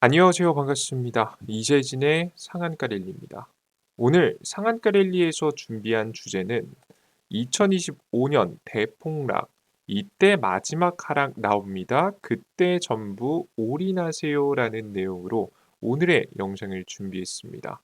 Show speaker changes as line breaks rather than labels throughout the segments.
안녕하세요. 반갑습니다. 이재진의 상한가 랠리입니다. 오늘 상한가 랠리에서 준비한 주제는 2025년 대폭락, 이때 마지막 하락 나옵니다. 그때 전부 올인하세요라는 내용으로 오늘의 영상을 준비했습니다.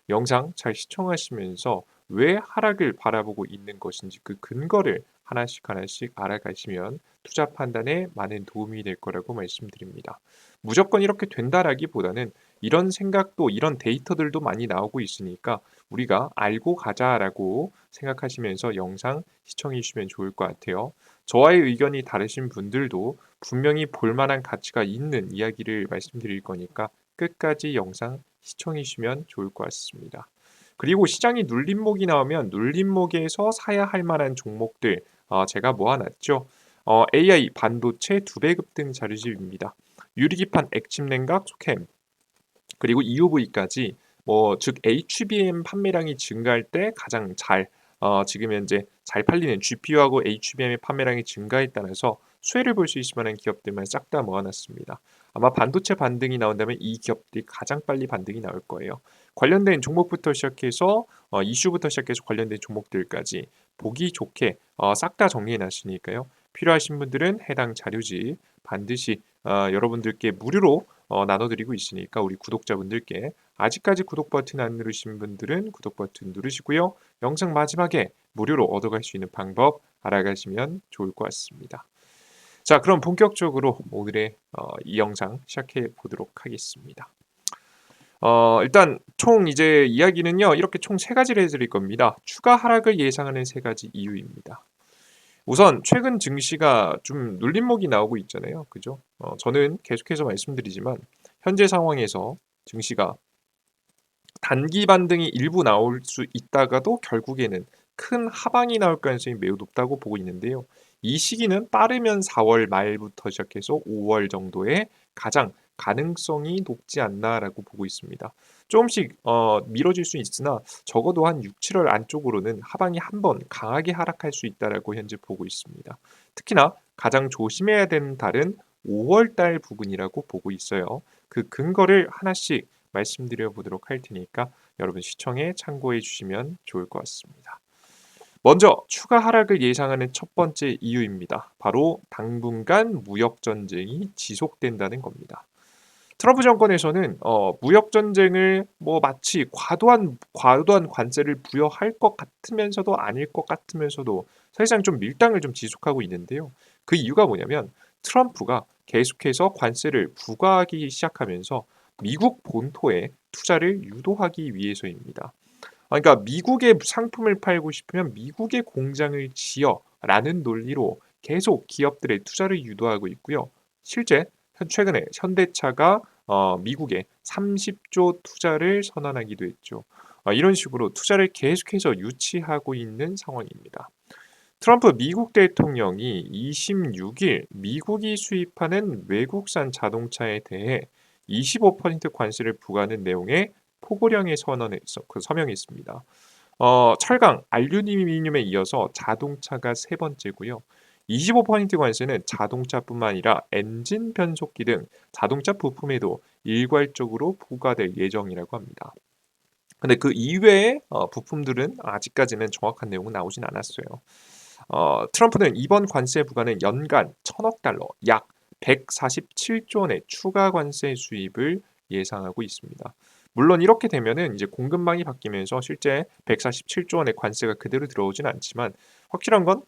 영상 잘 시청하시면서 왜 하락을 바라보고 있는 것인지 그 근거를 하나씩 하나씩 알아가시면 투자 판단에 많은 도움이 될 거라고 말씀드립니다. 무조건 이렇게 된다라기보다는 이런 생각도 이런 데이터들도 많이 나오고 있으니까 우리가 알고 가자라고 생각하시면서 영상 시청해 주시면 좋을 것 같아요. 저와의 의견이 다르신 분들도 분명히 볼 만한 가치가 있는 이야기를 말씀드릴 거니까 끝까지 영상 시청해 주시면 좋을 것 같습니다. 그리고 시장이 눌림목이 나오면 눌림목에서 사야 할 만한 종목들 제가 모아놨죠. AI, 반도체, 두배 급등 자료집입니다. 유리기판, 액침냉각, 소캠 그리고 EUV까지 즉 HBM 판매량이 증가할 때 가장 잘 지금 현재 잘 팔리는 GPU하고 HBM의 판매량이 증가에 따라서 수혜를 볼 수 있을 만한 기업들만 싹 다 모아놨습니다. 아마 반도체 반등이 나온다면 이 기업들이 가장 빨리 반등이 나올 거예요. 관련된 종목부터 시작해서 이슈부터 시작해서 관련된 종목들까지 보기 좋게 싹 다 정리해 놨으니까요. 필요하신 분들은 해당 자료집 반드시 여러분들께 무료로 나눠드리고 있으니까 우리 구독자분들께 아직까지 구독 버튼 안 누르신 분들은 구독 버튼 누르시고요. 영상 마지막에 무료로 얻어갈 수 있는 방법 알아가시면 좋을 것 같습니다. 자, 그럼 본격적으로 오늘의 이 영상 시작해 보도록 하겠습니다. 일단 총 이제 이야기는요. 이렇게 총 세 가지를 해드릴 겁니다. 추가 하락을 예상하는 세 가지 이유입니다. 우선 최근 증시가 좀 눌림목이 나오고 있잖아요. 그죠? 저는 계속해서 말씀드리지만 현재 상황에서 증시가 단기 반등이 일부 나올 수 있다가도 결국에는 큰 하방이 나올 가능성이 매우 높다고 보고 있는데요. 이 시기는 빠르면 4월 말부터 시작해서 5월 정도에 가장 가능성이 높지 않나라고 보고 있습니다. 조금씩 미뤄질 수 있으나 적어도 한 6, 7월 안쪽으로는 하방이 한번 강하게 하락할 수 있다라고 현재 보고 있습니다. 특히나 가장 조심해야 되는 달은 5월 달 부근이라고 보고 있어요. 그 근거를 하나씩 말씀드려 보도록 할 테니까 여러분 시청에 참고해 주시면 좋을 것 같습니다. 먼저 추가 하락을 예상하는 첫 번째 이유입니다. 바로 당분간 무역 전쟁이 지속된다는 겁니다. 트럼프 정권에서는 무역 전쟁을 마치 과도한 관세를 부여할 것 같으면서도 아닐 것 같으면서도 사실상 좀 밀당을 좀 지속하고 있는데요. 그 이유가 뭐냐면 트럼프가 계속해서 관세를 부과하기 시작하면서 미국 본토에 투자를 유도하기 위해서입니다. 그러니까 미국의 상품을 팔고 싶으면 미국의 공장을 지어라는 논리로 계속 기업들의 투자를 유도하고 있고요. 실제 최근에 현대차가 미국에 30조 투자를 선언하기도 했죠. 이런 식으로 투자를 계속해서 유치하고 있는 상황입니다. 트럼프 미국 대통령이 26일 미국이 수입하는 외국산 자동차에 대해 25% 관세를 부과하는 내용의 포고령에 서명했습니다. 철강, 알루미늄에 이어서 자동차가 세 번째고요. 25% 관세는 자동차뿐만 아니라 엔진 변속기 등 자동차 부품에도 일괄적으로 부과될 예정이라고 합니다. 근데 그 이외의 부품들은 아직까지는 정확한 내용은 나오진 않았어요. 트럼프는 이번 관세 부과는 연간 1,000억 달러, 약 147조 원의 추가 관세 수입을 예상하고 있습니다. 물론 이렇게 되면은 이제 공급망이 바뀌면서 실제 147조 원의 관세가 그대로 들어오진 않지만 확실한 건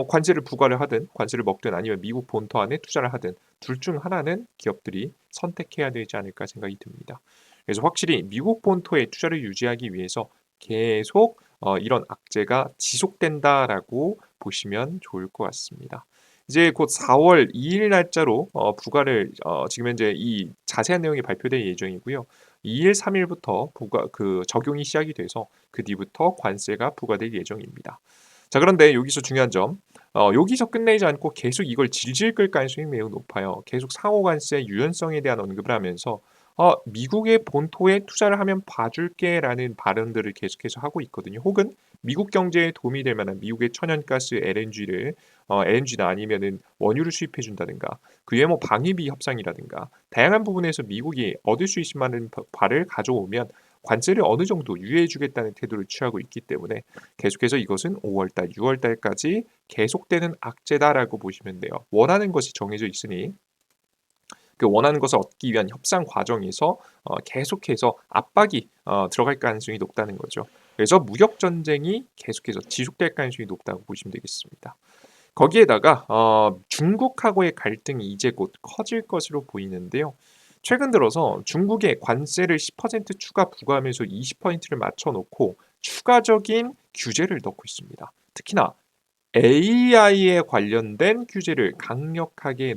관세를 부과를 하든 관세를 먹든 아니면 미국 본토 안에 투자를 하든 둘 중 하나는 기업들이 선택해야 되지 않을까 생각이 듭니다. 그래서 확실히 미국 본토에 투자를 유지하기 위해서 계속 이런 악재가 지속된다라고 보시면 좋을 것 같습니다. 이제 곧 4월 2일 날짜로 부과를 지금 현재 이 자세한 내용이 발표될 예정이고요. 2일, 3일부터 부과 적용이 시작이 돼서 그 뒤부터 관세가 부과될 예정입니다. 자, 그런데 여기서 중요한 점, 여기서 끝내지 않고 계속 이걸 질질 끌 가능성이 매우 높아요. 계속 상호 관세 유연성에 대한 언급을 하면서 미국의 본토에 투자를 하면 봐줄게라는 발언들을 계속해서 하고 있거든요. 혹은 미국 경제에 도움이 될 만한 미국의 천연가스 LNG를 LNG나 아니면은 원유를 수입해 준다든가 그 외에 뭐 방위비 협상이라든가 다양한 부분에서 미국이 얻을 수 있을 만한 바를 가져오면 관세를 어느 정도 유예해 주겠다는 태도를 취하고 있기 때문에 계속해서 이것은 5월 달, 6월 달까지 계속되는 악재다라고 보시면 돼요. 원하는 것이 정해져 있으니 그 원하는 것을 얻기 위한 협상 과정에서 계속해서 압박이 들어갈 가능성이 높다는 거죠. 그래서 무역 전쟁이 계속해서 지속될 가능성이 높다고 보시면 되겠습니다. 거기에다가 중국하고의 갈등이 이제 곧 커질 것으로 보이는데요. 최근 들어서 중국에 관세를 10% 추가 부과하면서 20%를 맞춰놓고 추가적인 규제를 넣고 있습니다. 특히나 AI에 관련된 규제를 강력하게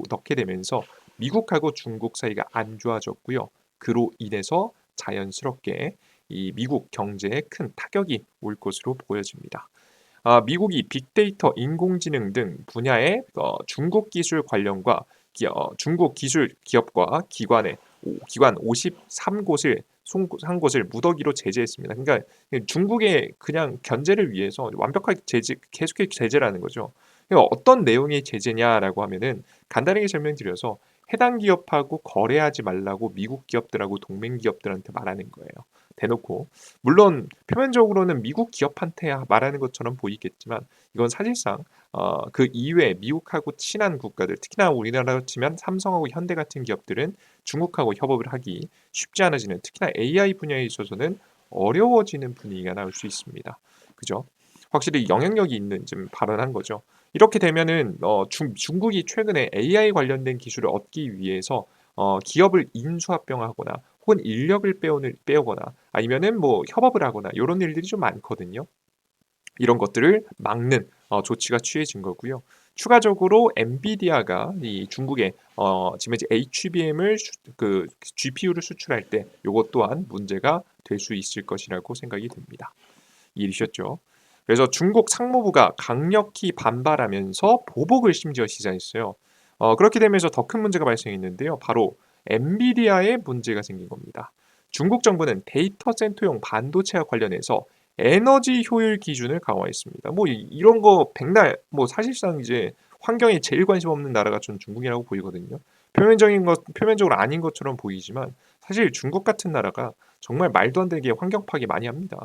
넣게 되면서 미국하고 중국 사이가 안 좋아졌고요. 그로 인해서 자연스럽게 이 미국 경제에 큰 타격이 올 것으로 보여집니다. 미국이 빅데이터, 인공지능 등 분야의 중국 기술 관련과 중국 기술 기업과 기관 53곳을 한 곳을 무더기로 제재했습니다. 그러니까 중국의 그냥 견제를 위해서 완벽하게 계속해서 제재라는 거죠. 그러니까 어떤 내용의 제재냐라고 하면은 간단하게 설명드려서 해당 기업하고 거래하지 말라고 미국 기업들하고 동맹 기업들한테 말하는 거예요. 대놓고. 물론 표면적으로는 미국 기업한테 말하는 것처럼 보이겠지만 이건 사실상 그 이외에 미국하고 친한 국가들, 특히나 우리나라로 치면 삼성하고 현대 같은 기업들은 중국하고 협업을 하기 쉽지 않아지는, 특히나 AI 분야에 있어서는 어려워지는 분위기가 나올 수 있습니다. 그죠? 확실히 영향력이 있는 좀 발언한 거죠. 이렇게 되면은 중국이 최근에 AI 관련된 기술을 얻기 위해서 기업을 인수합병하거나 혹은 인력을 빼오거나 아니면은 뭐 협업을 하거나 이런 일들이 좀 많거든요. 이런 것들을 막는 조치가 취해진 거고요. 추가적으로 엔비디아가 이 중국에 지금 이제 HBM을 그 GPU를 수출할 때 이것 또한 문제가 될 수 있을 것이라고 생각이 됩니다. 이해되셨죠? 그래서 중국 상무부가 강력히 반발하면서 보복을 심지어 시사했어요. 그렇게 되면서 더 큰 문제가 발생했는데요. 바로 엔비디아에 문제가 생긴 겁니다. 중국 정부는 데이터 센터용 반도체와 관련해서 에너지 효율 기준을 강화했습니다. 뭐 이런 거 백날 뭐 사실상 이제 환경에 제일 관심 없는 나라가 전 중국이라고 보이거든요. 표면적으로 아닌 것처럼 보이지만 사실 중국 같은 나라가 정말 말도 안 되게 환경 파괴 많이 합니다.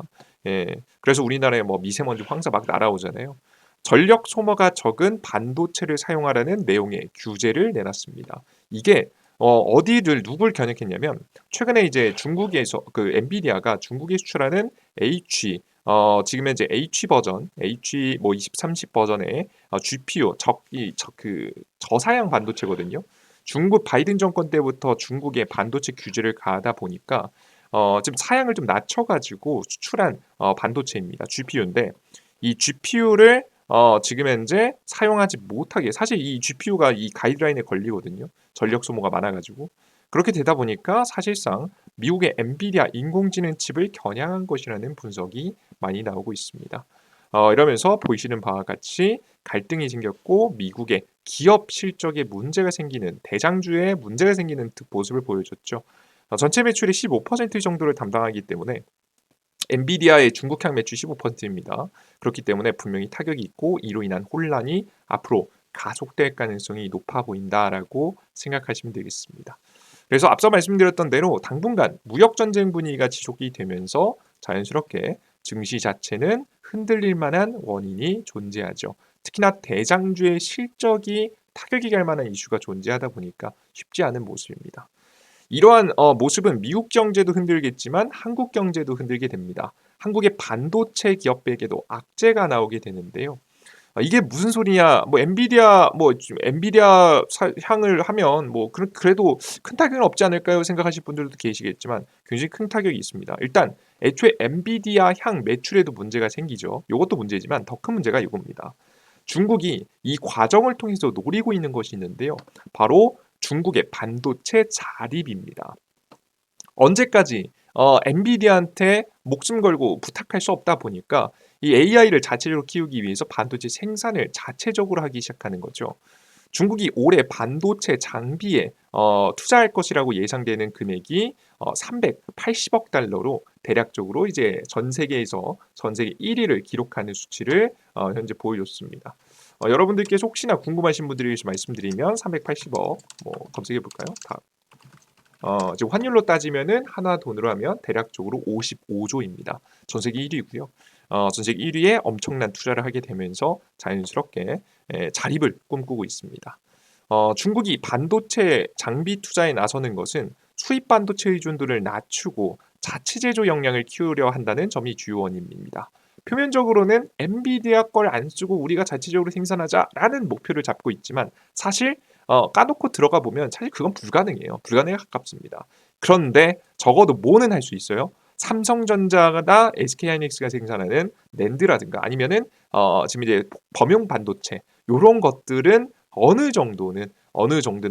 예. 그래서 우리나라에 뭐 미세먼지 황사 막 날아오잖아요. 전력 소모가 적은 반도체를 사용하라는 내용의 규제를 내놨습니다. 이게 어디를 누굴 겨냥했냐면 최근에 이제 중국에서 그 엔비디아가 중국에 수출하는 지금 현재 H 버전, H 뭐 20, 30 버전의 GPU 그 저사양 반도체거든요. 중국 바이든 정권 때부터 중국의 반도체 규제를 가하다 보니까 지금 사양을 좀 낮춰가지고 수출한 반도체입니다. GPU인데 이 GPU를 지금 현재 사용하지 못하게 사실 이 GPU가 이 가이드라인에 걸리거든요. 전력 소모가 많아가지고 그렇게 되다 보니까 사실상 미국의 엔비디아 인공지능 칩을 겨냥한 것이라는 분석이 많이 나오고 있습니다. 이러면서 보이시는 바와 같이 갈등이 생겼고 미국의 기업 실적에 문제가 생기는 대장주에 문제가 생기는 모습을 보여줬죠. 전체 매출의 15% 정도를 담당하기 때문에 엔비디아의 중국향 매출 15%입니다. 그렇기 때문에 분명히 타격이 있고 이로 인한 혼란이 앞으로 가속될 가능성이 높아 보인다라고 생각하시면 되겠습니다. 그래서 앞서 말씀드렸던 대로 당분간 무역 전쟁 분위기가 지속이 되면서 자연스럽게 증시 자체는 흔들릴 만한 원인이 존재하죠. 특히나 대장주의 실적이 타격이 갈 만한 이슈가 존재하다 보니까 쉽지 않은 모습입니다. 이러한 모습은 미국 경제도 흔들겠지만 한국 경제도 흔들게 됩니다. 한국의 반도체 기업에게도 악재가 나오게 되는데요. 이게 무슨 소리냐? 엔비디아 향을 하면 그래도 큰 타격은 없지 않을까요? 생각하실 분들도 계시겠지만 굉장히 큰 타격이 있습니다. 일단 애초에 엔비디아 향 매출에도 문제가 생기죠. 이것도 문제지만 더 큰 문제가 이겁니다. 중국이 이 과정을 통해서 노리고 있는 것이 있는데요. 바로 중국의 반도체 자립입니다. 언제까지 엔비디아한테 목숨 걸고 부탁할 수 없다 보니까 이 AI를 자체적으로 키우기 위해서 반도체 생산을 자체적으로 하기 시작하는 거죠. 중국이 올해 반도체 장비에 투자할 것이라고 예상되는 금액이 380억 달러로 대략적으로 이제 전 세계 1위를 기록하는 수치를 현재 보여줬습니다. 여러분들께서 혹시나 궁금하신 분들을 위해서 말씀드리면 380억 검색해 볼까요? 지금 환율로 따지면은 하나 돈으로 하면 대략적으로 55조입니다. 전 세계 1위고요. 전 세계 1위에 엄청난 투자를 하게 되면서 자연스럽게 자립을 꿈꾸고 있습니다. 중국이 반도체 장비 투자에 나서는 것은 수입 반도체 의존도를 낮추고 자체 제조 역량을 키우려 한다는 점이 주요 원인입니다. 표면적으로는 엔비디아 걸 안 쓰고 우리가 자체적으로 생산하자라는 목표를 잡고 있지만 사실 까놓고 들어가 보면 사실 그건 불가능해요. 불가능에 가깝습니다. 그런데 적어도 뭐는 할 수 있어요? 삼성전자나 SK하이닉스가 생산하는 낸드라든가 아니면은 지금 이제 범용 반도체 요런 것들은 어느 정도는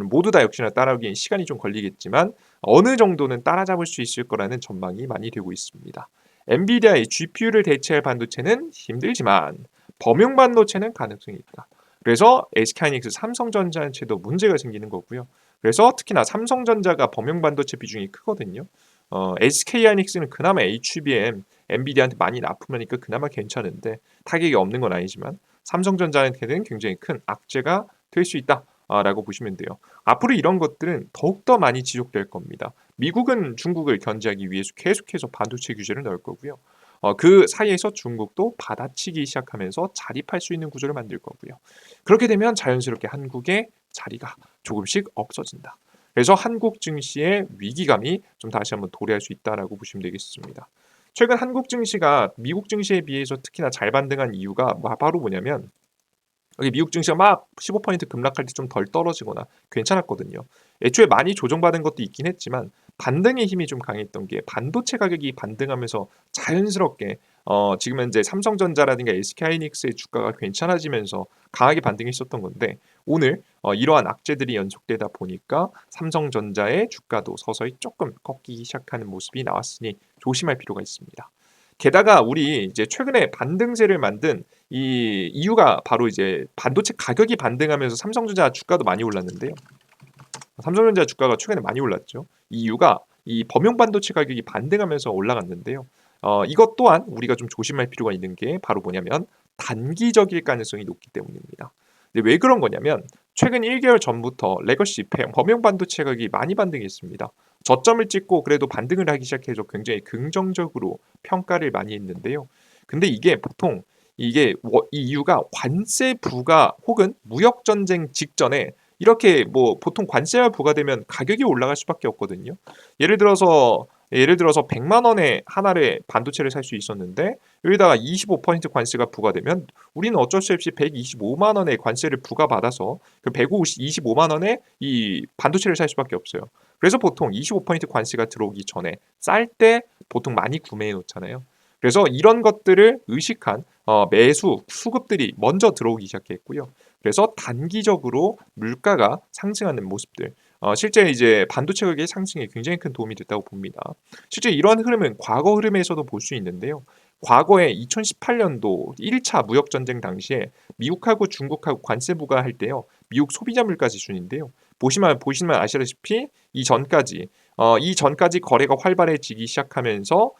모두 다 역시나 따라오기엔 시간이 좀 걸리겠지만 어느 정도는 따라잡을 수 있을 거라는 전망이 많이 되고 있습니다. 엔비디아의 GPU를 대체할 반도체는 힘들지만 범용 반도체는 가능성이 있다. 그래서 SK하이닉스, 삼성전자한테도 문제가 생기는 거고요. 그래서 특히나 삼성전자가 범용 반도체 비중이 크거든요. SK하이닉스는 그나마 HBM, 엔비디아한테 많이 납품하니까 그나마 괜찮은데 타격이 없는 건 아니지만 삼성전자한테는 굉장히 큰 악재가 될 수 있다라고 보시면 돼요. 앞으로 이런 것들은 더욱더 많이 지속될 겁니다. 미국은 중국을 견제하기 위해서 계속해서 반도체 규제를 넣을 거고요. 그 사이에서 중국도 받아치기 시작하면서 자립할 수 있는 구조를 만들 거고요. 그렇게 되면 자연스럽게 한국의 자리가 조금씩 없어진다. 그래서 한국 증시의 위기감이 좀 다시 한번 도래할 수 있다라고 보시면 되겠습니다. 최근 한국 증시가 미국 증시에 비해서 특히나 잘 반등한 이유가 바로 뭐냐면 여기 미국 증시가 막 15% 급락할 때 좀 덜 떨어지거나 괜찮았거든요. 애초에 많이 조정받은 것도 있긴 했지만 반등의 힘이 좀 강했던 게 반도체 가격이 반등하면서 자연스럽게 지금 현재 삼성전자라든가 SK하이닉스의 주가가 괜찮아지면서 강하게 반등했었던 건데 오늘 이러한 악재들이 연속되다 보니까 삼성전자의 주가도 서서히 조금 꺾이기 시작하는 모습이 나왔으니 조심할 필요가 있습니다. 게다가 우리 이제 최근에 반등세를 만든 이 이유가 바로 이제 반도체 가격이 반등하면서 삼성전자 주가도 많이 올랐는데요. 삼성전자 주가가 최근에 많이 올랐죠. 이유가 이 범용 반도체 가격이 반등하면서 올라갔는데요. 이것 또한 우리가 좀 조심할 필요가 있는 게 바로 뭐냐면 단기적일 가능성이 높기 때문입니다. 근데 왜 그런 거냐면 최근 1개월 전부터 레거시 범용 반도체 가격이 많이 반등했습니다. 저점을 찍고 그래도 반등을 하기 시작해서 굉장히 긍정적으로 평가를 많이 했는데요. 근데 이게 보통 이게 이 이유가 관세 부과 혹은 무역 전쟁 직전에 이렇게 보통 관세가 부과되면 가격이 올라갈 수밖에 없거든요. 예를 들어서 100만 원에 하나의 반도체를 살 수 있었는데 여기다가 25% 관세가 부과되면 우리는 어쩔 수 없이 125만 원의 관세를 부과받아서 그 125만 원에 이 반도체를 살 수밖에 없어요. 그래서 보통 25% 관세가 들어오기 전에 쌀 때 보통 많이 구매해 놓잖아요. 그래서 이런 것들을 의식한 매수 수급들이 먼저 들어오기 시작했고요. 그래서 단기적으로 물가가 상승하는 모습들, 실제 이제 반도체 가격의 상승에 굉장히 큰 도움이 됐다고 봅니다. 실제 이러한 흐름은 과거 흐름에서도 볼 수 있는데요. 과거에 2018년도 1차 무역 전쟁 당시에 미국하고 중국하고 관세 부과할 때요. 미국 소비자 물가 지수인데요. 보시면 아시다시피 이 전까지 거래가 활발해지기 시작하면서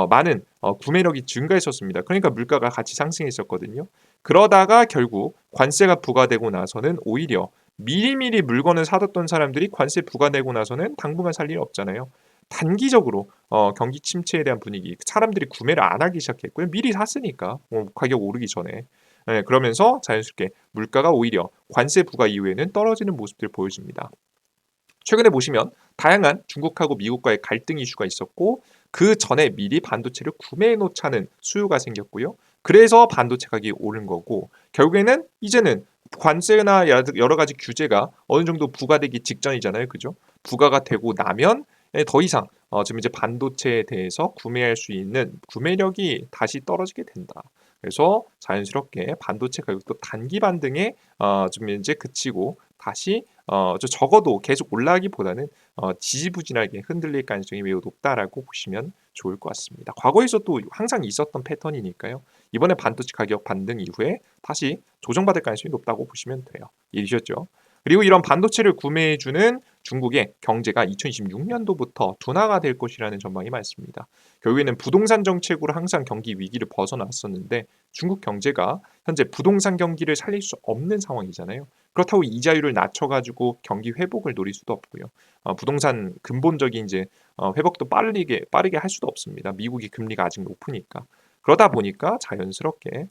많은 구매력이 증가했었습니다. 그러니까 물가가 같이 상승했었거든요. 그러다가 결국 관세가 부과되고 나서는 오히려 미리미리 물건을 사뒀던 사람들이 관세 부과되고 나서는 당분간 살 일 없잖아요. 단기적으로 경기 침체에 대한 분위기, 사람들이 구매를 안 하기 시작했고요. 미리 샀으니까 가격 오르기 전에. 그러면서 자연스럽게 물가가 오히려 관세 부과 이후에는 떨어지는 모습들 보여집니다. 최근에 보시면 다양한 중국하고 미국과의 갈등 이슈가 있었고 그 전에 미리 반도체를 구매해 놓자는 수요가 생겼고요. 그래서 반도체 가격이 오른 거고 결국에는 이제는 관세나 여러 가지 규제가 어느 정도 부과되기 직전이잖아요. 그죠? 부과가 되고 나면 더 이상 지금 이제 반도체에 대해서 구매할 수 있는 구매력이 다시 떨어지게 된다. 그래서 자연스럽게 반도체 가격도 단기 반등에 좀 이제 그치고 다시 적어도 계속 올라가기보다는 지지부진하게 흔들릴 가능성이 매우 높다라고 보시면 좋을 것 같습니다. 과거에서 또 항상 있었던 패턴이니까요. 이번에 반도체 가격 반등 이후에 다시 조정받을 가능성이 높다고 보시면 돼요. 이해되셨죠? 그리고 이런 반도체를 구매해주는 중국의 경제가 2026년도부터 둔화가 될 것이라는 전망이 많습니다. 결국에는 부동산 정책으로 항상 경기 위기를 벗어났었는데 중국 경제가 현재 부동산 경기를 살릴 수 없는 상황이잖아요. 그렇다고 이자율을 낮춰가지고 경기 회복을 노릴 수도 없고요. 부동산 근본적인 이제 회복도 빠르게 할 수도 없습니다. 미국이 금리가 아직 높으니까. 그러다 보니까 자연스럽게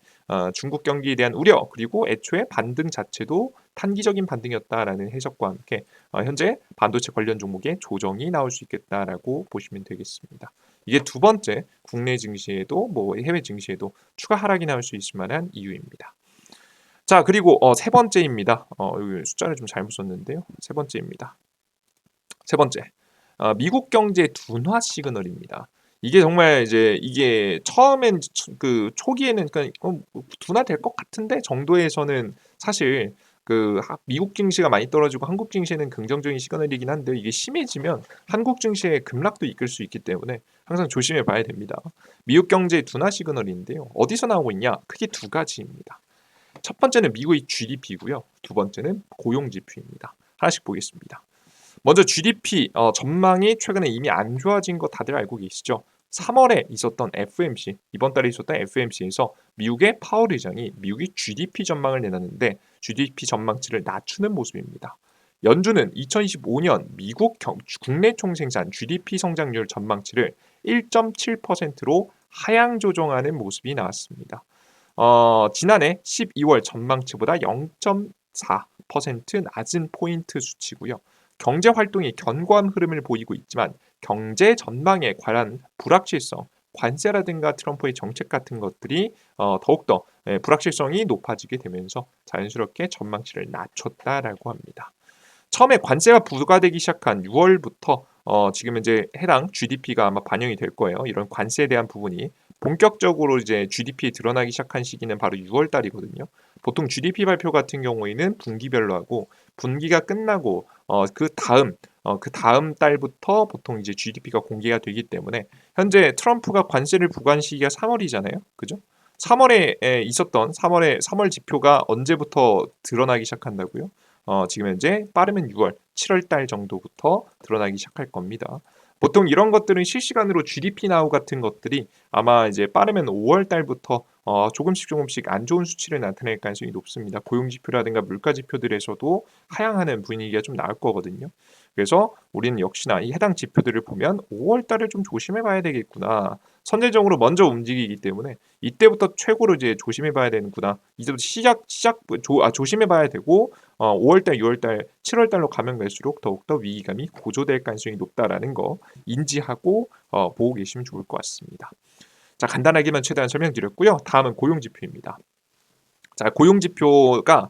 중국 경기에 대한 우려 그리고 애초에 반등 자체도 단기적인 반등이었다라는 해석과 함께 현재 반도체 관련 종목에 조정이 나올 수 있겠다라고 보시면 되겠습니다. 이게 두 번째 국내 증시에도 뭐 해외 증시에도 추가 하락이 나올 수 있을 만한 이유입니다. 자, 그리고 세 번째입니다. 여기 숫자를 좀 잘못 썼는데요. 세 번째입니다. 세 번째, 미국 경제 둔화 시그널입니다. 이게 정말 이게 처음엔 그 초기에는 그러니까 둔화될 것 같은데 정도에서는 사실 미국 증시가 많이 떨어지고 한국 증시에는 긍정적인 시그널이긴 한데 이게 심해지면 한국 증시의 급락도 이끌 수 있기 때문에 항상 조심해 봐야 됩니다. 미국 경제 둔화 시그널인데요. 어디서 나오고 있냐? 크게 두 가지입니다. 첫 번째는 미국의 GDP고요. 두 번째는 고용 지표입니다. 하나씩 보겠습니다. 먼저 GDP 전망이 최근에 이미 안 좋아진 거 다들 알고 계시죠? 3월에 있었던 FMC, 이번 달에 있었던 FMC에서 미국의 파월 의장이 미국의 GDP 전망을 내놨는데 GDP 전망치를 낮추는 모습입니다. 연준은 2025년 미국 국내 총생산 GDP 성장률 전망치를 1.7%로 하향 조정하는 모습이 나왔습니다. 지난해 12월 전망치보다 0.4% 낮은 포인트 수치고요. 경제 활동이 견고한 흐름을 보이고 있지만 경제 전망에 관한 불확실성, 관세라든가 트럼프의 정책 같은 것들이 더욱더 불확실성이 높아지게 되면서 자연스럽게 전망치를 낮췄다라고 합니다. 처음에 관세가 부과되기 시작한 6월부터 지금 이제 해당 GDP가 아마 반영이 될 거예요. 이런 관세에 대한 부분이 본격적으로 이제 GDP에 드러나기 시작한 시기는 바로 6월 달이거든요. 보통 GDP 발표 같은 경우에는 분기별로 하고 분기가 끝나고 그 다음 달부터 보통 이제 GDP가 공개가 되기 때문에 현재 트럼프가 관세를 부과한 시기가 3월이잖아요. 그죠? 3월에 있었던 3월 지표가 언제부터 드러나기 시작한다고요? 지금 현재 빠르면 6월, 7월 달 정도부터 드러나기 시작할 겁니다. 보통 이런 것들은 실시간으로 GDP 나우 같은 것들이 아마 이제 빠르면 5월 달부터 조금씩 안 좋은 수치를 나타낼 가능성이 높습니다. 고용 지표라든가 물가 지표들에서도 하향하는 분위기가 좀 나올 거거든요. 그래서 우리는 역시나 이 해당 지표들을 보면 5월 달을 좀 조심해 봐야 되겠구나. 선제적으로 먼저 움직이기 때문에 이때부터 최고로 이제 조심해 봐야 되는구나. 이제부터 조심해 봐야 되고 5월 달, 6월 달, 7월 달로 가면 갈수록 더욱더 위기감이 고조될 가능성이 높다라는 거 인지하고 보고 계시면 좋을 것 같습니다. 자, 간단하게만 최대한 설명드렸고요. 다음은 고용 지표입니다. 자, 고용 지표가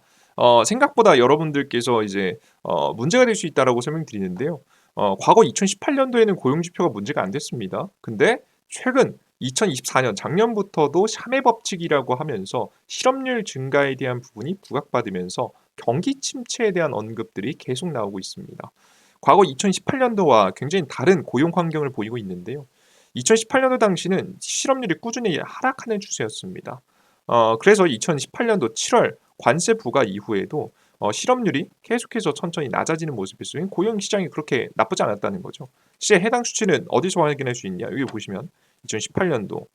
생각보다 여러분들께서 이제 문제가 될 수 있다라고 설명드리는데요. 과거 2018년도에는 고용 지표가 문제가 안 됐습니다. 근데 최근 2024년 작년부터도 샤메 법칙이라고 하면서 실업률 증가에 대한 부분이 부각받으면서 경기 침체에 대한 언급들이 계속 나오고 있습니다. 과거 2018년도와 굉장히 다른 고용 환경을 보이고 있는데요. 2018년도 당시는 실업률이 꾸준히 하락하는 추세였습니다. 그래서 2018년도 7월 관세 부과 이후에도 실업률이 계속해서 천천히 낮아지는 모습이었어요. 고용 시장이 그렇게 나쁘지 않았다는 거죠. 실제 해당 수치는 어디서 확인할 수 있냐? 여기 보시면 2018년도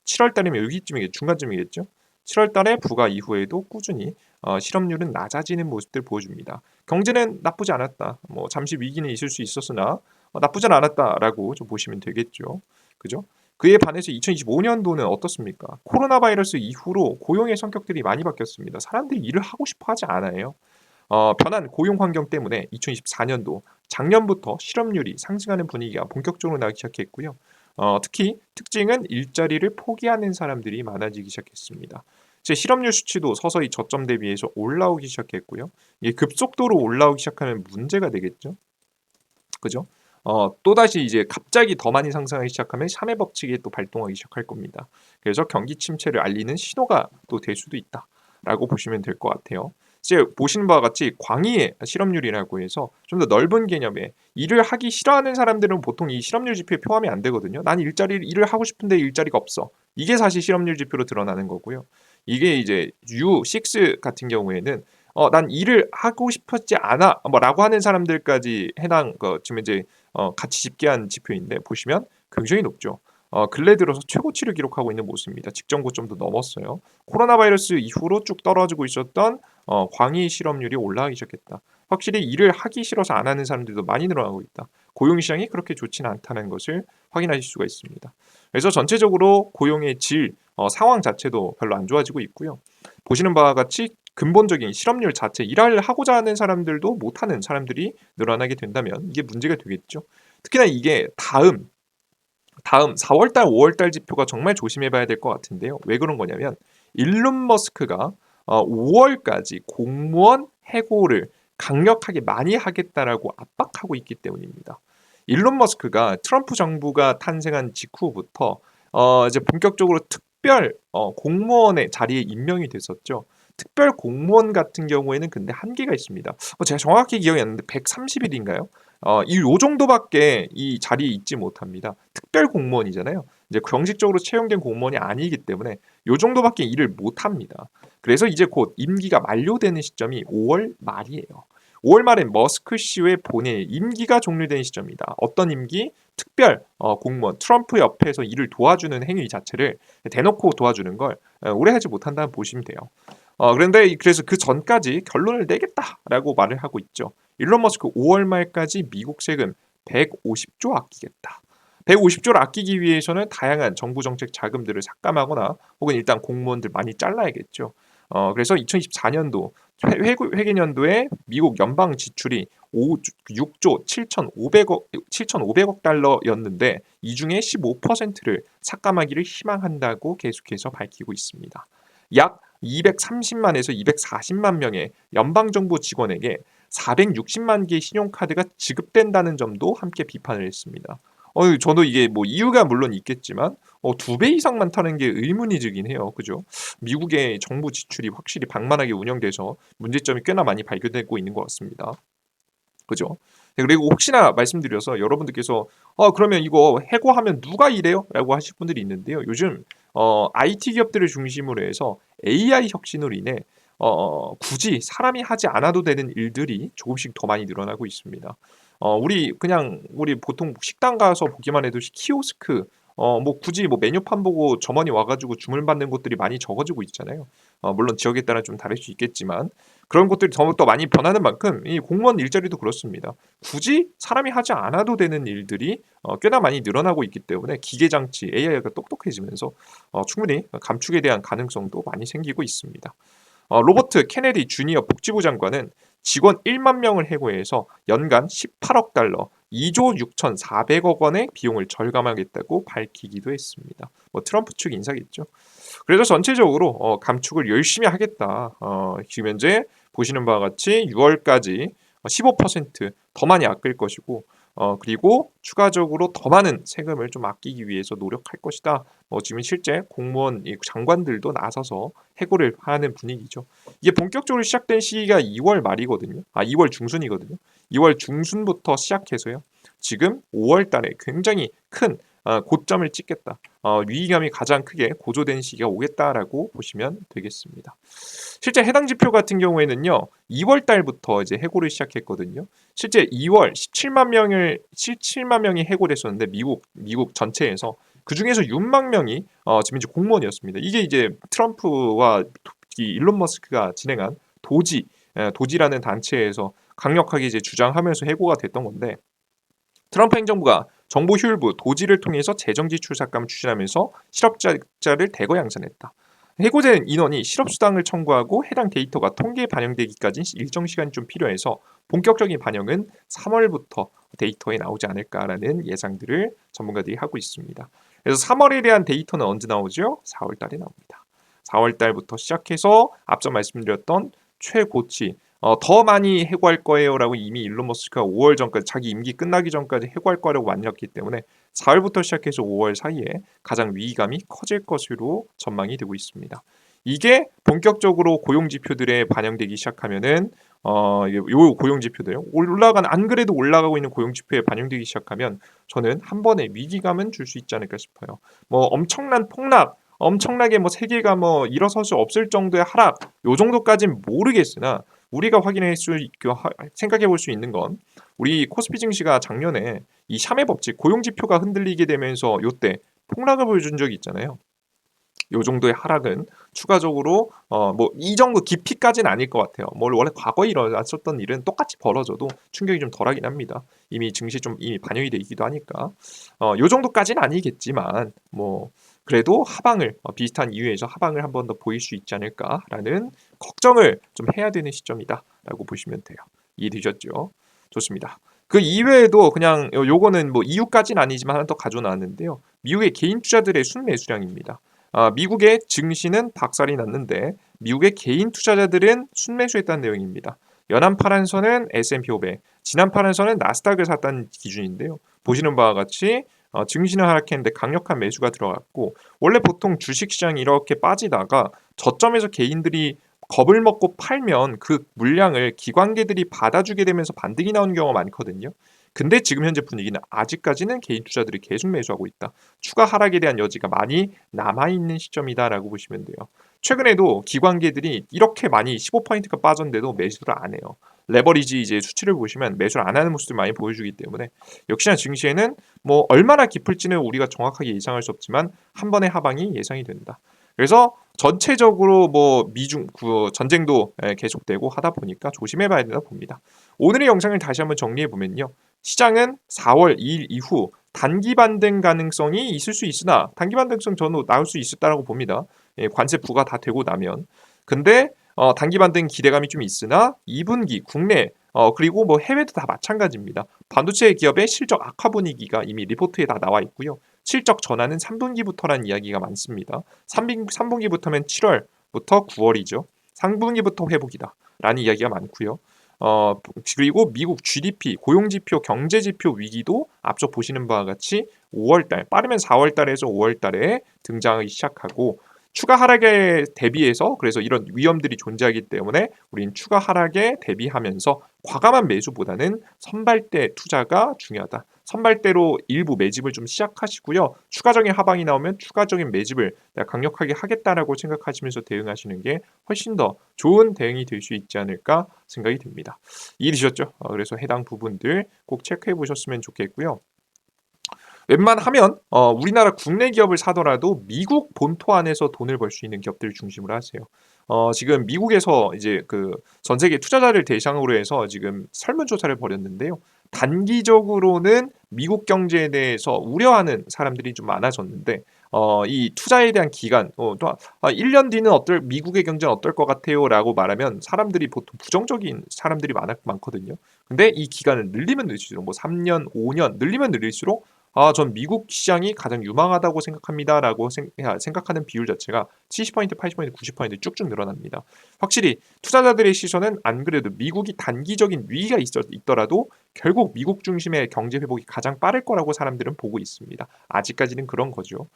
7월 달이면 여기쯤이겠죠. 중간쯤이겠죠. 7월 달에 부과 이후에도 꾸준히 실업률은 낮아지는 모습들 보여줍니다. 경제는 나쁘지 않았다. 뭐 잠시 위기는 있을 수 있었으나 나쁘진 않았다라고 좀 보시면 되겠죠. 그죠? 그에 반해서 2025년도는 어떻습니까? 코로나 바이러스 이후로 고용의 성격들이 많이 바뀌었습니다. 사람들이 일을 하고 싶어 하지 않아요. 변한 고용 환경 때문에 2024년도 작년부터 실업률이 상승하는 분위기가 본격적으로 나기 시작했고요. 특히 특징은 일자리를 포기하는 사람들이 많아지기 시작했습니다. 제 실업률 수치도 서서히 저점 대비해서 올라오기 시작했고요. 이게 급속도로 올라오기 시작하면 문제가 되겠죠. 그죠? 또다시 이제 갑자기 더 많이 상승하기 시작하면 샤메 법칙이 또 발동하기 시작할 겁니다. 그래서 경기 침체를 알리는 신호가 또 될 수도 있다라고 보시면 될 것 같아요. 이제 보시는 바와 같이 광의의 실업률이라고 해서 좀 더 넓은 개념의 일을 하기 싫어하는 사람들은 보통 이 실업률 지표에 포함이 안 되거든요. 난 일을 하고 싶은데 일자리가 없어. 이게 사실 실업률 지표로 드러나는 거고요. 이게 이제 U6 같은 경우에는 난 일을 하고 싶었지 않아 뭐라고 하는 사람들까지 해당 지금 이제 같이 집계한 지표인데 보시면 굉장히 높죠. 근래 들어서 최고치를 기록하고 있는 모습입니다. 직전 고점도 넘었어요. 코로나 바이러스 이후로 쭉 떨어지고 있었던 광의 실업률이 올라가기 시작했다. 확실히 일을 하기 싫어서 안 하는 사람들도 많이 늘어나고 있다. 고용 시장이 그렇게 좋지는 않다는 것을 확인하실 수가 있습니다. 그래서 전체적으로 고용의 질, 상황 자체도 별로 안 좋아지고 있고요. 보시는 바와 같이 근본적인 실업률 자체, 일을 하고자 하는 사람들도 못하는 사람들이 늘어나게 된다면 이게 문제가 되겠죠. 특히나 이게 다음 4월달, 5월달 지표가 정말 조심해봐야 될 것 같은데요. 왜 그런 거냐면 일론 머스크가 5월까지 공무원 해고를 강력하게 많이 하겠다라고 압박하고 있기 때문입니다. 일론 머스크가 트럼프 정부가 탄생한 직후부터 이제 본격적으로 특별 공무원의 자리에 임명이 됐었죠. 특별 공무원 같은 경우에는 근데 한계가 있습니다. 제가 정확히 기억이 안 나는데 130일인가요? 요 정도밖에 이 자리에 있지 못합니다. 특별 공무원이잖아요. 이제 정식적으로 채용된 공무원이 아니기 때문에 요 정도밖에 일을 못 합니다. 그래서 이제 곧 임기가 만료되는 시점이 5월 말이에요. 5월 말에 머스크 씨의 본인의 임기가 종료되는 시점입니다. 어떤 임기? 특별 공무원 트럼프 옆에서 일을 도와주는 행위 자체를 대놓고 도와주는 걸 오래 하지 못한다고 보시면 돼요. 그런데 그래서 그 전까지 결론을 내겠다라고 말을 하고 있죠. 일론 머스크 5월 말까지 미국 세금 150조 아끼겠다. 150조를 아끼기 위해서는 다양한 정부 정책 자금들을 삭감하거나 혹은 일단 공무원들 많이 잘라야겠죠. 그래서 2024년도 회계년도에 미국 연방 지출이 6조 7,500억 달러였는데 이 중에 15%를 삭감하기를 희망한다고 계속해서 밝히고 있습니다. 약 230만에서 240만 명의 연방정부 직원에게 460만 개의 신용카드가 지급된다는 점도 함께 비판을 했습니다. 저도 이게 뭐 이유가 물론 있겠지만 2배 이상 많다는 게 의문이 들긴 해요. 그죠? 미국의 정부 지출이 확실히 방만하게 운영돼서 문제점이 꽤나 많이 발견되고 있는 것 같습니다. 그죠? 네, 그리고 혹시나 말씀드려서 여러분들께서 그러면 이거 해고하면 누가 일해요? 라고 하실 분들이 있는데요. 요즘 IT 기업들을 중심으로 해서 AI 혁신으로 인해 굳이 사람이 하지 않아도 되는 일들이 조금씩 더 많이 늘어나고 있습니다. 우리 보통 식당 가서 보기만 해도 키오스크 뭐 굳이 뭐 메뉴판 보고 점원이 와가지고 주문 받는 곳들이 많이 적어지고 있잖아요. 물론 지역에 따라 좀 다를 수 있겠지만 그런 것들이 더 많이 변하는 만큼 이 공무원 일자리도 그렇습니다. 굳이 사람이 하지 않아도 되는 일들이 꽤나 많이 늘어나고 있기 때문에 기계 장치 AI가 똑똑해지면서 충분히 감축에 대한 가능성도 많이 생기고 있습니다. 로버트 케네디 주니어 복지부 장관은 직원 1만 명을 해고해서 연간 18억 달러, 2조 6,400억 원의 비용을 절감하겠다고 밝히기도 했습니다. 뭐 트럼프 측 인사겠죠. 그래서 전체적으로 감축을 열심히 하겠다. 지금 현재 보시는 바와 같이 6월까지 15%더 많이 아낄 것이고 그리고 추가적으로 더 많은 세금을 좀 아끼기 위해서 노력할 것이다. 지금 실제 공무원 장관들도 나서서 해고를 하는 분위기죠. 이게 본격적으로 시작된 시기가 2월 말이거든요. 2월 중순이거든요. 2월 중순부터 시작해서요. 지금 5월 달에 굉장히 큰 고점을 찍겠다. 위기감이 가장 크게 고조된 시기가 오겠다라고 보시면 되겠습니다. 실제 해당 지표 같은 경우에는요. 2월 달부터 이제 해고를 시작했거든요. 실제 2월 17만 명이 해고됐었는데 미국 전체에서 그 중에서 6만 명이 지금 이제 공무원이었습니다. 이게 이제 트럼프와 이 일론 머스크가 진행한 도지라는 단체에서 강력하게 이제 주장하면서 해고가 됐던 건데 트럼프 행정부가 정보 효율부 도지를 통해서 재정 지출 삭감을 추진하면서 실업자를 대거 양산했다. 해고된 인원이 실업수당을 청구하고 해당 데이터가 통계에 반영되기까지 일정 시간이 좀 필요해서 본격적인 반영은 3월부터 데이터에 나오지 않을까라는 예상들을 전문가들이 하고 있습니다. 그래서 3월에 대한 데이터는 언제 나오죠? 4월 달에 나옵니다. 4월 달부터 시작해서 앞서 말씀드렸던 최고치 더 많이 해고할 거예요라고 이미 일론 머스크가 5월 전까지 자기 임기 끝나기 전까지 해고할 거라고 말렸기 때문에 4월부터 시작해서 5월 사이에 가장 위기감이 커질 것으로 전망이 되고 있습니다. 이게 본격적으로 고용 지표들에 반영되기 시작하면은 요 고용 지표들 안 그래도 올라가고 있는 고용 지표에 반영되기 시작하면 저는 한 번에 위기감은 줄 수 있지 않을까 싶어요. 뭐 엄청난 폭락 엄청나게 뭐 세계가 뭐 일어설 수 없을 정도의 하락 요 정도까지는 모르겠으나 우리가 생각해 볼 수 있는 건 우리 코스피 증시가 작년에 이 샤의 법칙 고용지표가 흔들리게 되면서 요때 폭락을 보여준 적이 있잖아요. 요 정도의 하락은 추가적으로 뭐 이 정도 깊이까지는 아닐 것 같아요. 뭐 원래 과거에 일어났었던 일은 똑같이 벌어져도 충격이 좀 덜하긴 합니다. 이미 증시 좀 이미 반영이 돼 있기도 하니까 요 정도까지는 아니겠지만 뭐 그래도 하방을 비슷한 이유에서 하방을 한 번 더 보일 수 있지 않을까라는 걱정을 좀 해야 되는 시점이다라고 보시면 돼요. 이해되셨죠? 좋습니다. 그 이외에도 그냥 요거는 뭐 이유까지는 아니지만 하나 더 가져 나왔는데요. 미국의 개인 투자들의 순매수량입니다. 미국의 증시는 박살이 났는데 미국의 개인 투자자들은 순매수했다는 내용입니다. 연한 파란선은 S&P 500, 진한 파란선은 나스닥을 샀다는 기준인데요. 보시는 바와 같이 증시는 하락했는데 강력한 매수가 들어갔고 원래 보통 주식시장이 이렇게 빠지다가 저점에서 개인들이 겁을 먹고 팔면 그 물량을 기관계들이 받아주게 되면서 반등이 나오는 경우가 많거든요. 근데 지금 현재 분위기는 아직까지는 개인 투자들이 계속 매수하고 있다. 추가 하락에 대한 여지가 많이 남아있는 시점이다라고 보시면 돼요. 최근에도 기관계들이 이렇게 많이 15%가 빠졌는데도 매수를 안 해요. 레버리지 이제 수치를 보시면 매수를 안 하는 모습을 많이 보여주기 때문에 역시나 증시에는 뭐 얼마나 깊을지는 우리가 정확하게 예상할 수 없지만 한 번의 하방이 예상이 된다. 그래서 전체적으로 뭐 미중 전쟁도 계속되고 하다 보니까 조심해 봐야 된다 봅니다. 오늘의 영상을 다시 한번 정리해 보면요. 시장은 4월 2일 이후 단기 반등 가능성이 있을 수 있으나 단기 반등성 저는 나올 수 있었다라고 봅니다. 관세 부과 다 되고 나면. 근데 단기 반등 기대감이 좀 있으나 2분기 국내 그리고 뭐 해외도 다 마찬가지입니다. 반도체 기업의 실적 악화 분위기가 이미 리포트에 다 나와 있고요. 실적 전환은 3분기부터라는 이야기가 많습니다. 3분기부터면 7월부터 9월이죠. 3분기부터 회복이다. 라는 이야기가 많고요. 그리고 미국 GDP, 고용지표, 경제지표 위기도 앞서 보시는 바와 같이 5월달, 빠르면 4월달에서 5월달에 등장하기 시작하고 추가 하락에 대비해서 그래서 이런 위험들이 존재하기 때문에 우린 추가 하락에 대비하면서 과감한 매수보다는 선발대 투자가 중요하다. 선발대로 일부 매집을 좀 시작하시고요. 추가적인 하방이 나오면 추가적인 매집을 강력하게 하겠다라고 생각하시면서 대응하시는 게 훨씬 더 좋은 대응이 될 수 있지 않을까 생각이 듭니다. 이해되셨죠? 그래서 해당 부분들 꼭 체크해 보셨으면 좋겠고요. 웬만하면 우리나라 국내 기업을 사더라도 미국 본토 안에서 돈을 벌 수 있는 기업들을 중심으로 하세요. 지금 미국에서 이제 그 전 세계 투자자를 대상으로 해서 지금 설문조사를 벌였는데요. 단기적으로는 미국 경제에 대해서 우려하는 사람들이 좀 많아졌는데 이 투자에 대한 기간 또 1년 뒤는 미국의 경제는 어떨 것 같아요라고 말하면 사람들이 보통 부정적인 사람들이 많거든요. 근데 이 기간을 늘리면 늘릴수록 뭐 3년, 5년 늘리면 늘릴수록 전 미국 시장이 가장 유망하다고 생각합니다라고 생각하는 비율 자체가 70%, 80%, 90% 쭉쭉 늘어납니다. 확실히 투자자들의 시선은 안 그래도 미국이 단기적인 위기가 있더라도 결국 미국 중심의 경제 회복이 가장 빠를 거라고 사람들은 보고 있습니다. 아직까지는 그런 거죠.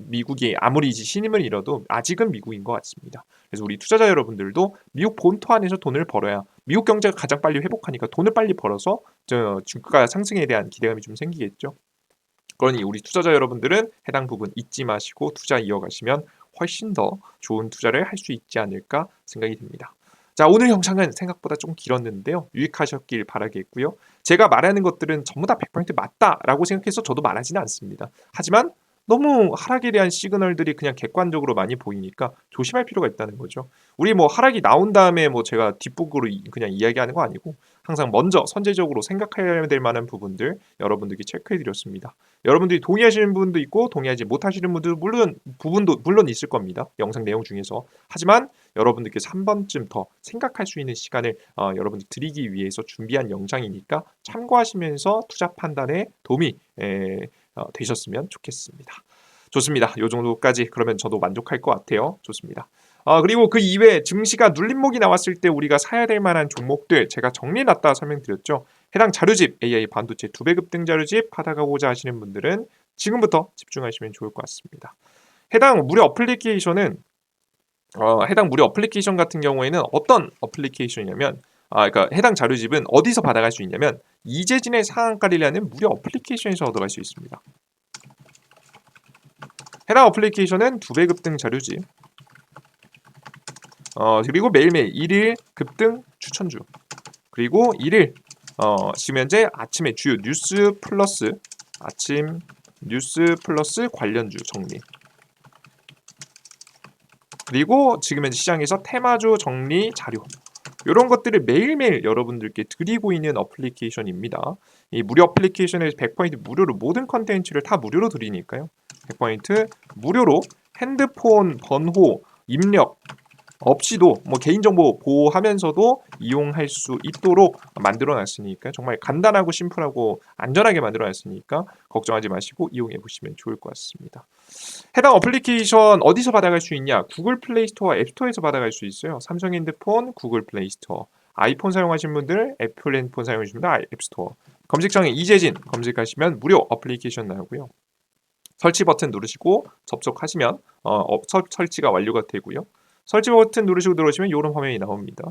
미국이 아무리 이제 신임을 잃어도 아직은 미국인 것 같습니다. 그래서 우리 투자자 여러분들도 미국 본토 안에서 돈을 벌어야 미국 경제가 가장 빨리 회복하니까 돈을 빨리 벌어서 주가 상승에 대한 기대감이 좀 생기겠죠. 그러니 우리 투자자 여러분들은 해당 부분 잊지 마시고 투자 이어가시면 훨씬 더 좋은 투자를 할 수 있지 않을까 생각이 듭니다. 자, 오늘 영상은 생각보다 좀 길었는데요. 유익하셨길 바라겠고요. 제가 말하는 것들은 전부 다 100% 맞다라고 생각해서 저도 말하지는 않습니다. 하지만 너무 하락에 대한 시그널들이 그냥 객관적으로 많이 보이니까 조심할 필요가 있다는 거죠. 우리 뭐 하락이 나온 다음에 뭐 제가 뒷북으로 그냥 이야기하는 거 아니고 항상 먼저 선제적으로 생각해야 될 만한 부분들 여러분들께 체크해 드렸습니다. 여러분들이 동의하시는 부분도 있고 동의하지 못하시는 분도 물론 있을 겁니다. 영상 내용 중에서. 하지만 여러분들께서 한 번쯤 더 생각할 수 있는 시간을 여러분들 드리기 위해서 준비한 영상이니까 참고하시면서 투자 판단에 도움이 되셨으면 좋겠습니다. 좋습니다. 이 정도까지 그러면 저도 만족할 것 같아요. 좋습니다. 그리고 그 이외에 증시가 눌림목이 나왔을 때 우리가 사야 될 만한 종목들 제가 정리해놨다 설명드렸죠. 해당 자료집 AI 반도체 2배 급등 자료집 받아가고자 하시는 분들은 지금부터 집중하시면 좋을 것 같습니다. 해당 무료 어플리케이션은 해당 무료 어플리케이션 같은 경우에는 어떤 어플리케이션이냐면 그러니까 해당 자료집은 어디서 받아갈 수 있냐면 이재진의 상한가리라는 무료 어플리케이션에서 얻어갈 수 있습니다. 해당 어플리케이션은 2배 급등 자료집 그리고 매일매일 일일 급등 추천주, 그리고 일일 지금 현재 아침에 주요 뉴스 플러스 아침 뉴스 플러스 관련주 정리, 그리고 지금 현재 시장에서 테마주 정리 자료, 이런 것들을 매일매일 여러분들께 드리고 있는 어플리케이션입니다. 이 무료 어플리케이션에서 100% 무료로 모든 컨텐츠를 다 무료로 드리니까요. 100% 무료로 핸드폰 번호 입력 없이도 뭐 개인정보 보호하면서도 이용할 수 있도록 만들어 놨으니까 정말 간단하고 심플하고 안전하게 만들어 놨으니까 걱정하지 마시고 이용해 보시면 좋을 것 같습니다. 해당 어플리케이션 어디서 받아갈 수 있냐? 구글 플레이 스토어와 앱 스토어에서 받아갈 수 있어요. 삼성 핸드폰 구글 플레이 스토어, 아이폰 사용하시는 분들 애플 핸드폰 사용하시는 분들 앱 스토어. 검색창에 이재진 검색하시면 무료 어플리케이션 나오고요. 설치 버튼 누르시고 접속하시면 설치가 완료가 되고요. 설치 버튼 누르시고 들어오시면 이런 화면이 나옵니다.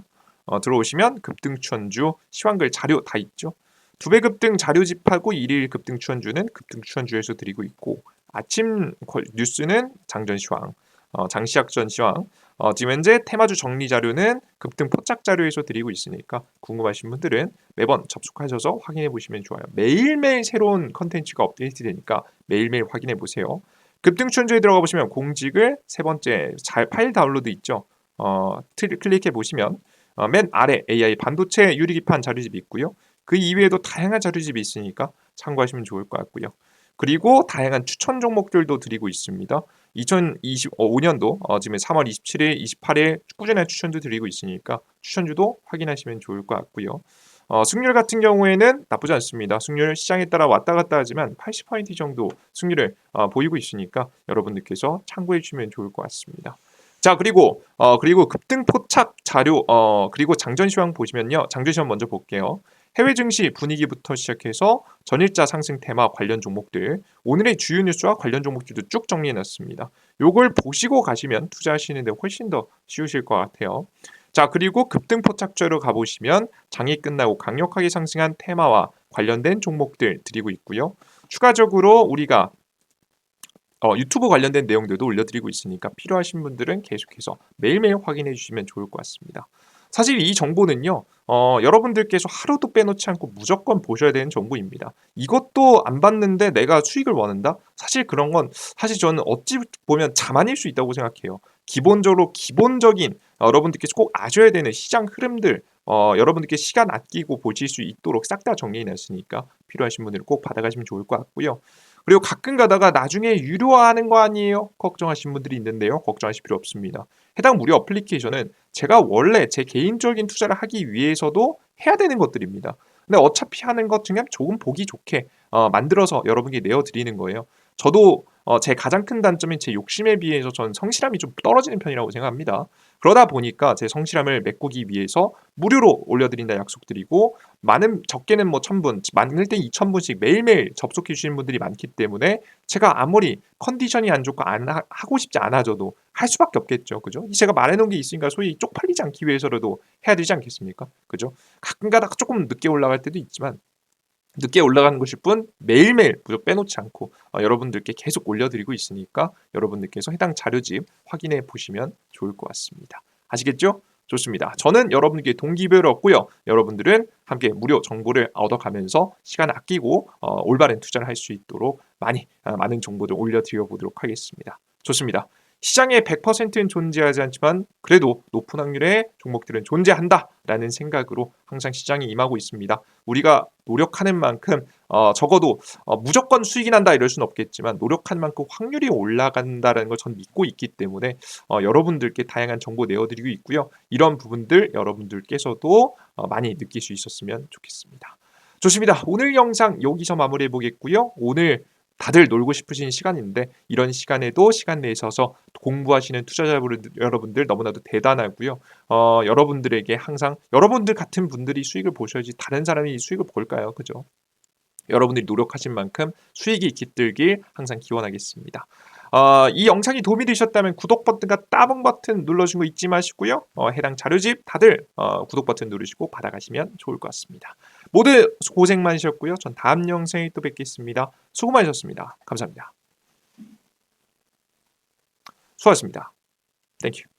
들어오시면 급등 추천주, 시황글 자료 다 있죠. 2배 급등 자료집하고 1일 급등 추천주는 급등 추천주에서 드리고 있고, 아침 뉴스는 장전 시황, 장시작전 시황, 지금 현재 테마주 정리 자료는 급등 포착 자료에서 드리고 있으니까 궁금하신 분들은 매번 접속하셔서 확인해 보시면 좋아요. 매일매일 새로운 컨텐츠가 업데이트 되니까 매일매일 확인해 보세요. 급등 추천주에 들어가 보시면 공직을 세 번째 파일 다운로드 있죠. 클릭해 보시면 맨 아래 AI 반도체 유리기판 자료집이 있고요. 그 이외에도 다양한 자료집이 있으니까 참고하시면 좋을 것 같고요. 그리고 다양한 추천 종목들도 드리고 있습니다. 2025년도 지금 3월 27일, 28일 꾸준한 추천도 드리고 있으니까 추천주도 확인하시면 좋을 것 같고요. 승률 같은 경우에는 나쁘지 않습니다. 승률 시장에 따라 왔다 갔다 하지만 80% 정도 승률을 보이고 있으니까 여러분들께서 참고해 주시면 좋을 것 같습니다. 자, 그리고 급등 포착 자료, 그리고 장전 시황 보시면요. 장전 시황 먼저 볼게요. 해외 증시 분위기부터 시작해서 전일자 상승 테마 관련 종목들, 오늘의 주요 뉴스와 관련 종목들도 쭉 정리해 놨습니다. 요걸 보시고 가시면 투자하시는데 훨씬 더 쉬우실 것 같아요. 자, 그리고 급등 포착자로 가보시면 장이 끝나고 강력하게 상승한 테마와 관련된 종목들 드리고 있고요. 추가적으로 우리가 유튜브 관련된 내용들도 올려드리고 있으니까 필요하신 분들은 계속해서 매일매일 확인해 주시면 좋을 것 같습니다. 사실 이 정보는요, 여러분들께서 하루도 빼놓지 않고 무조건 보셔야 되는 정보입니다. 이것도 안 봤는데 내가 수익을 원한다? 사실 그런 건 사실 저는 어찌 보면 자만일 수 있다고 생각해요. 기본적으로 기본적인 여러분들께서 꼭 아셔야 되는 시장 흐름들, 여러분들께 시간 아끼고 보실 수 있도록 싹 다 정리해 놨으니까 필요하신 분들은 꼭 받아가시면 좋을 것 같고요. 그리고 가끔 가다가 나중에 유료화하는 거 아니에요? 걱정하시는 분들이 있는데요. 걱정하실 필요 없습니다. 해당 무료 어플리케이션은 제가 원래 제 개인적인 투자를 하기 위해서도 해야 되는 것들입니다. 근데 어차피 하는 것 중에 조금 보기 좋게 만들어서 여러분께 내어드리는 거예요. 저도 제 가장 큰 단점인 제 욕심에 비해서 저는 성실함이 좀 떨어지는 편이라고 생각합니다. 그러다 보니까 제 성실함을 메꾸기 위해서 무료로 올려드린다 약속드리고, 많은 적게는 뭐 1,000분, 많을 때 2,000분씩 매일매일 접속해 주시는 분들이 많기 때문에 제가 아무리 컨디션이 안 좋고 하고 싶지 않아져도 할 수밖에 없겠죠. 그죠? 제가 말해놓은 게 있으니까 소위 쪽팔리지 않기 위해서라도 해야 되지 않겠습니까? 그죠? 가끔 가다가 조금 늦게 올라갈 때도 있지만 늦게 올라가는 것일 뿐 매일매일 무조건 빼놓지 않고 여러분들께 계속 올려드리고 있으니까 여러분들께서 해당 자료집 확인해 보시면 좋을 것 같습니다. 아시겠죠? 좋습니다. 저는 여러분께 동기부여를 얻고요. 여러분들은 함께 무료 정보를 얻어가면서 시간 아끼고 올바른 투자를 할 수 있도록 많은 정보들 올려드려 보도록 하겠습니다. 좋습니다. 시장에 100%는 존재하지 않지만 그래도 높은 확률의 종목들은 존재한다라는 생각으로 항상 시장에 임하고 있습니다. 우리가 노력하는 만큼 적어도 무조건 수익이 난다 이럴 수는 없겠지만 노력한 만큼 확률이 올라간다는 걸 전 믿고 있기 때문에 여러분들께 다양한 정보 내어드리고 있고요. 이런 부분들 여러분들께서도 많이 느낄 수 있었으면 좋겠습니다. 좋습니다. 오늘 영상 여기서 마무리해 보겠고요. 오늘 다들 놀고 싶으신 시간인데 이런 시간에도 시간 내셔서 공부하시는 투자자 여러분들 너무나도 대단하고요. 여러분들에게 항상 여러분들 같은 분들이 수익을 보셔야지 다른 사람이 수익을 볼까요? 그죠? 여러분들이 노력하신 만큼 수익이 깃들길 항상 기원하겠습니다. 이 영상이 도움이 되셨다면 구독 버튼과 따봉 버튼 눌러주신 거 잊지 마시고요. 해당 자료집 다들 구독 버튼 누르시고 받아가시면 좋을 것 같습니다. 모두 고생 많으셨고요. 전 다음 영상에 또 뵙겠습니다. 수고 많으셨습니다. 감사합니다. 수고하셨습니다. 땡큐.